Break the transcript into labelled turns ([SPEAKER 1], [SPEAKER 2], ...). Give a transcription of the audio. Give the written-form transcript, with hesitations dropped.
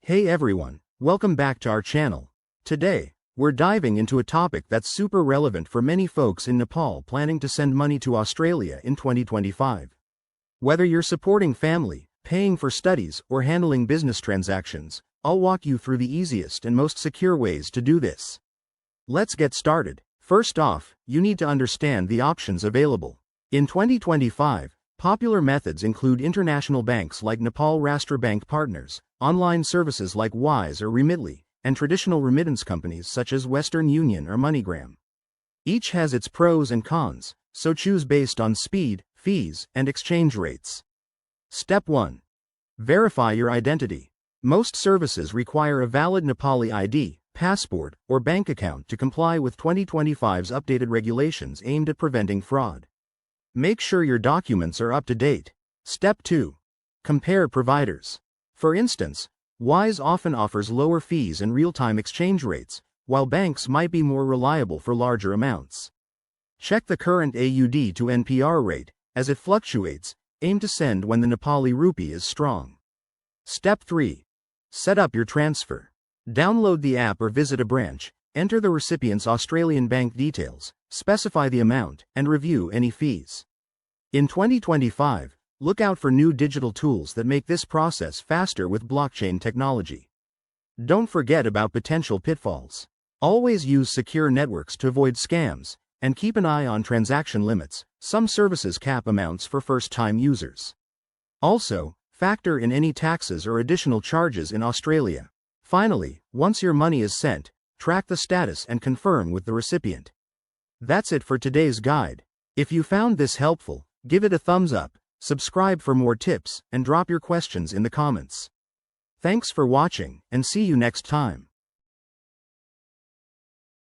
[SPEAKER 1] Hey everyone, welcome back to our channel. Today, we're diving into a topic that's super relevant for many folks in Nepal planning to send money to Australia in 2025. Whether you're supporting family, paying for studies, or handling business transactions, I'll walk you through the easiest and most secure ways to do this. Let's get started. First off, you need to understand the options available. In 2025, popular methods include international banks like Nepal Rashtra Bank Partners, online services like Wise or Remitly, and traditional remittance companies such as Western Union or MoneyGram. Each has its pros and cons, so choose based on speed, fees, and exchange rates. Step 1. Verify your identity. Most services require a valid Nepali ID, passport, or bank account to comply with 2025's updated regulations aimed at preventing fraud. Make sure your documents are up to date. Step 2. Compare providers. For instance, Wise often offers lower fees and real-time exchange rates, while banks might be more reliable for larger amounts. Check the current AUD to NPR rate, as it fluctuates. Aim to send when the Nepali rupee is strong. Step 3. Set up your transfer. Download the app or visit a branch, enter the recipient's Australian bank details, specify the amount, and review any fees. In 2025, look out for new digital tools that make this process faster with blockchain technology. Don't forget about potential pitfalls. Always use secure networks to avoid scams, and keep an eye on transaction limits. Some services cap amounts for first-time users. Also, factor in any taxes or additional charges in Australia. Finally, once your money is sent, track the status and confirm with the recipient. That's it for today's guide. If you found this helpful, give it a thumbs up, subscribe for more tips, and drop your questions in the comments. Thanks for watching, and see you next time.